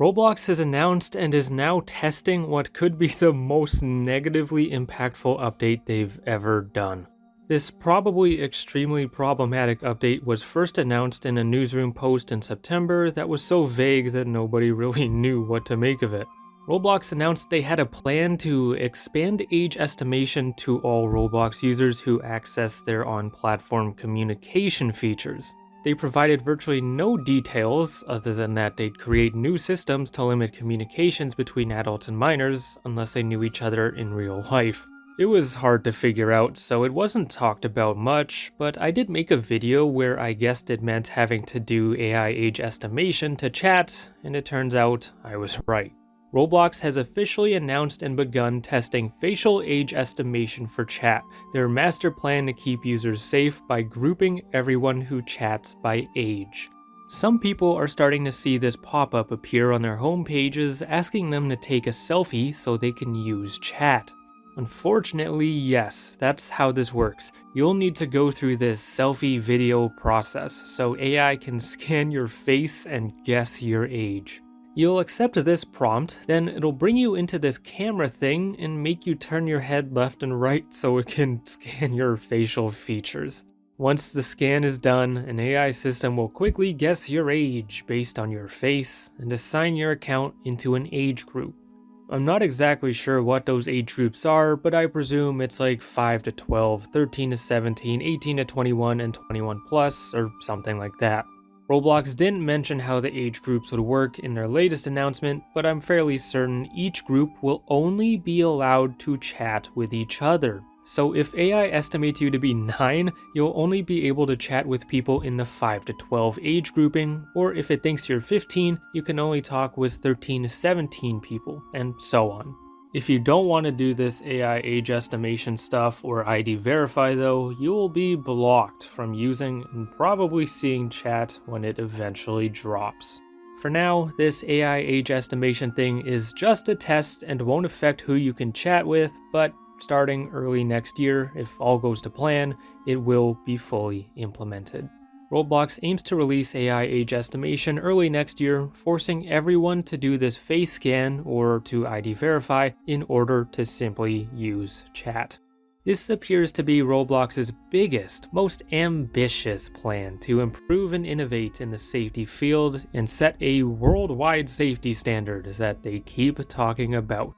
Roblox has announced and is now testing what could be the most negatively impactful update they've ever done. This probably extremely problematic update was first announced in a newsroom post in September that was so vague that nobody really knew what to make of it. Roblox announced they had a plan to expand age estimation to all Roblox users who access their on-platform communication features. They provided virtually no details other than that they'd create new systems to limit communications between adults and minors unless they knew each other in real life. It was hard to figure out, so it wasn't talked about much, but I did make a video where I guessed it meant having to do AI age estimation to chat, and it turns out I was right. Roblox has officially announced and begun testing facial age estimation for chat, their master plan to keep users safe by grouping everyone who chats by age. Some people are starting to see this pop-up appear on their home pages asking them to take a selfie so they can use chat. Unfortunately, yes, that's how this works. You'll need to go through this selfie video process so AI can scan your face and guess your age. You'll accept this prompt, then it'll bring you into this camera thing and make you turn your head left and right so it can scan your facial features. Once the scan is done, an AI system will quickly guess your age based on your face and assign your account into an age group. I'm not exactly sure what those age groups are, but I presume it's like 5 to 12, 13 to 17, 18 to 21, and 21 plus, or something like that. Roblox didn't mention how the age groups would work in their latest announcement, but I'm fairly certain each group will only be allowed to chat with each other. So if AI estimates you to be 9, you'll only be able to chat with people in the 5 to 12 age grouping, or if it thinks you're 15, you can only talk with 13 to 17 people, and so on. If you don't want to do this AI age estimation stuff or ID verify though, you will be blocked from using and probably seeing chat when it eventually drops. For now, this AI age estimation thing is just a test and won't affect who you can chat with, but starting early next year, if all goes to plan, it will be fully implemented. Roblox aims to release AI age estimation early next year, forcing everyone to do this face scan or to ID verify in order to simply use chat. This appears to be Roblox's biggest, most ambitious plan to improve and innovate in the safety field and set a worldwide safety standard that they keep talking about.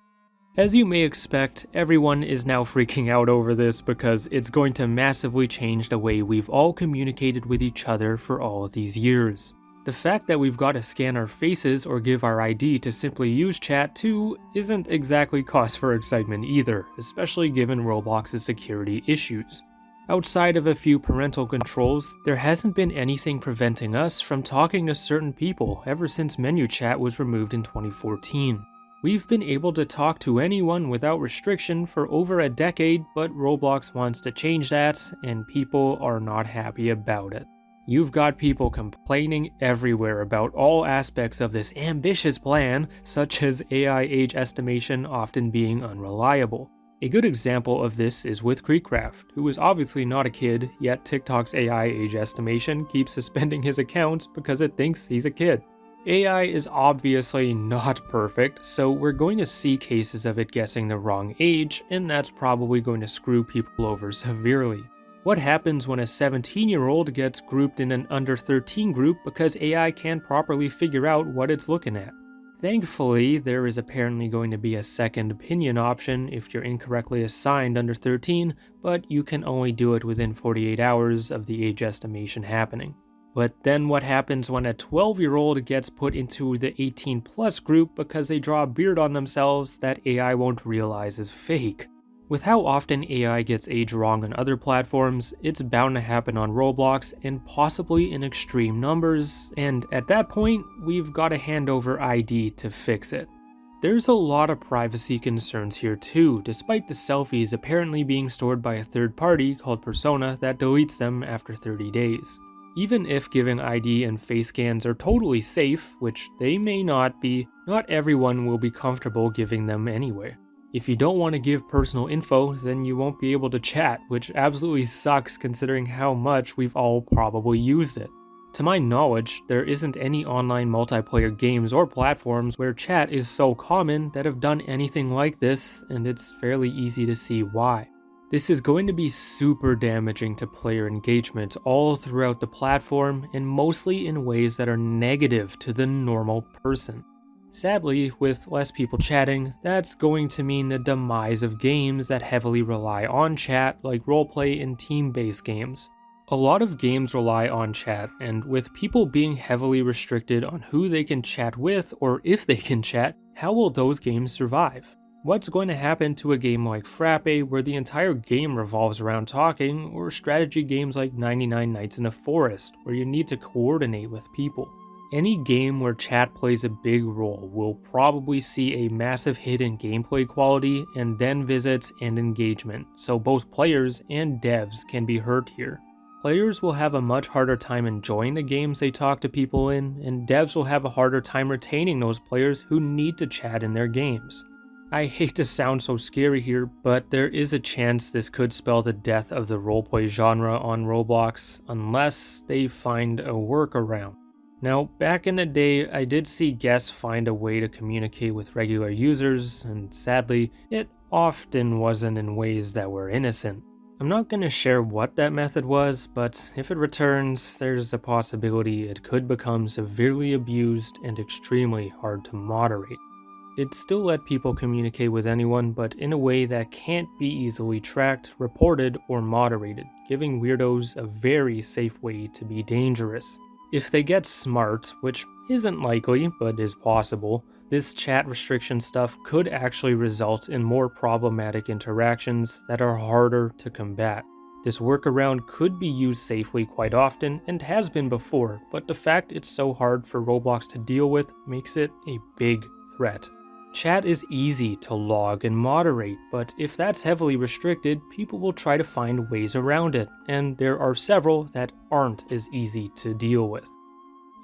As you may expect, everyone is now freaking out over this because it's going to massively change the way we've all communicated with each other for all these years. The fact that we've got to scan our faces or give our ID to simply use chat too isn't exactly cause for excitement either, especially given Roblox's security issues. Outside of a few parental controls, there hasn't been anything preventing us from talking to certain people ever since menu chat was removed in 2014. We've been able to talk to anyone without restriction for over a decade, but Roblox wants to change that, and people are not happy about it. You've got people complaining everywhere about all aspects of this ambitious plan, such as AI age estimation often being unreliable. A good example of this is with Creekcraft, who is obviously not a kid, yet TikTok's AI age estimation keeps suspending his account because it thinks he's a kid. AI is obviously not perfect, so we're going to see cases of it guessing the wrong age, and that's probably going to screw people over severely. What happens when a 17-year-old gets grouped in an under 13 group because AI can't properly figure out what it's looking at? Thankfully, there is apparently going to be a second opinion option if you're incorrectly assigned under 13, but you can only do it within 48 hours of the age estimation happening. But then what happens when a 12-year-old gets put into the 18 plus group because they draw a beard on themselves that AI won't realize is fake? With how often AI gets age wrong on other platforms, it's bound to happen on Roblox and possibly in extreme numbers, and at that point, we've got to hand over ID to fix it. There's a lot of privacy concerns here too, despite the selfies apparently being stored by a third party called Persona that deletes them after 30 days. Even if giving ID and face scans are totally safe, which they may not be, not everyone will be comfortable giving them anyway. If you don't want to give personal info, then you won't be able to chat, which absolutely sucks considering how much we've all probably used it. To my knowledge, there isn't any online multiplayer games or platforms where chat is so common that have done anything like this, and it's fairly easy to see why. This is going to be super damaging to player engagement all throughout the platform, and mostly in ways that are negative to the normal person. Sadly, with less people chatting, that's going to mean the demise of games that heavily rely on chat, like roleplay and team-based games. A lot of games rely on chat, and with people being heavily restricted on who they can chat with or if they can chat, how will those games survive? What's going to happen to a game like Frappe where the entire game revolves around talking, or strategy games like 99 Nights in the Forest where you need to coordinate with people? Any game where chat plays a big role will probably see a massive hit in gameplay quality and then visits and engagement, so both players and devs can be hurt here. Players will have a much harder time enjoying the games they talk to people in, and devs will have a harder time retaining those players who need to chat in their games. I hate to sound so scary here, but there is a chance this could spell the death of the roleplay genre on Roblox unless they find a workaround. Now, back in the day, I did see guests find a way to communicate with regular users, and sadly, it often wasn't in ways that were innocent. I'm not going to share what that method was, but if it returns, there's a possibility it could become severely abused and extremely hard to moderate. It still let people communicate with anyone, but in a way that can't be easily tracked, reported, or moderated, giving weirdos a very safe way to be dangerous. If they get smart, which isn't likely, but is possible, this chat restriction stuff could actually result in more problematic interactions that are harder to combat. This workaround could be used safely quite often, and has been before, but the fact it's so hard for Roblox to deal with makes it a big threat. Chat is easy to log and moderate, but if that's heavily restricted, people will try to find ways around it, and there are several that aren't as easy to deal with.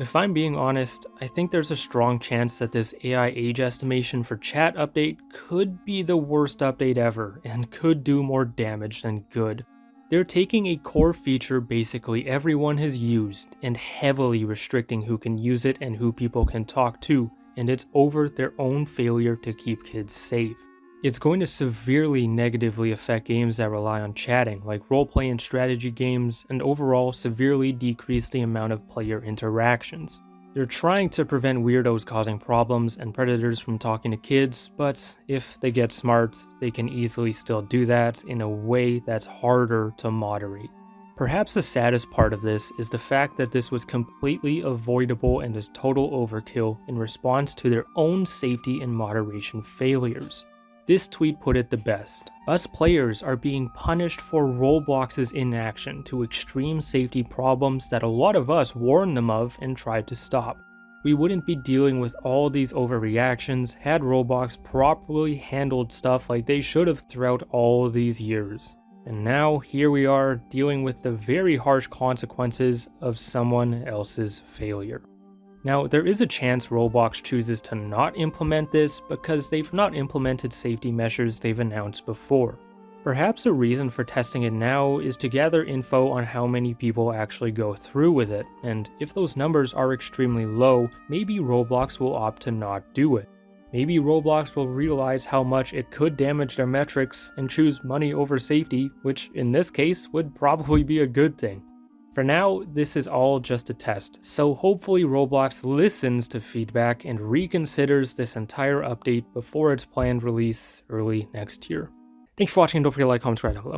If I'm being honest, I think there's a strong chance that this AI age estimation for chat update could be the worst update ever, and could do more damage than good. They're taking a core feature basically everyone has used, and heavily restricting who can use it and who people can talk to, and it's over their own failure to keep kids safe. It's going to severely negatively affect games that rely on chatting, like roleplay and strategy games, and overall severely decrease the amount of player interactions. They're trying to prevent weirdos causing problems and predators from talking to kids, but if they get smart, they can easily still do that in a way that's harder to moderate. Perhaps the saddest part of this is the fact that this was completely avoidable and is total overkill in response to their own safety and moderation failures. This tweet put it the best. Us players are being punished for Roblox's inaction to extreme safety problems that a lot of us warned them of and tried to stop. We wouldn't be dealing with all these overreactions had Roblox properly handled stuff like they should have throughout all these years. And now, here we are, dealing with the very harsh consequences of someone else's failure. Now, there is a chance Roblox chooses to not implement this because they've not implemented safety measures they've announced before. Perhaps a reason for testing it now is to gather info on how many people actually go through with it, and if those numbers are extremely low, maybe Roblox will opt to not do it. Maybe Roblox will realize how much it could damage their metrics and choose money over safety, which in this case would probably be a good thing. For now, this is all just a test, so hopefully Roblox listens to feedback and reconsiders this entire update before its planned release early next year. Thanks for watching, and don't forget to like, comment, subscribe down below.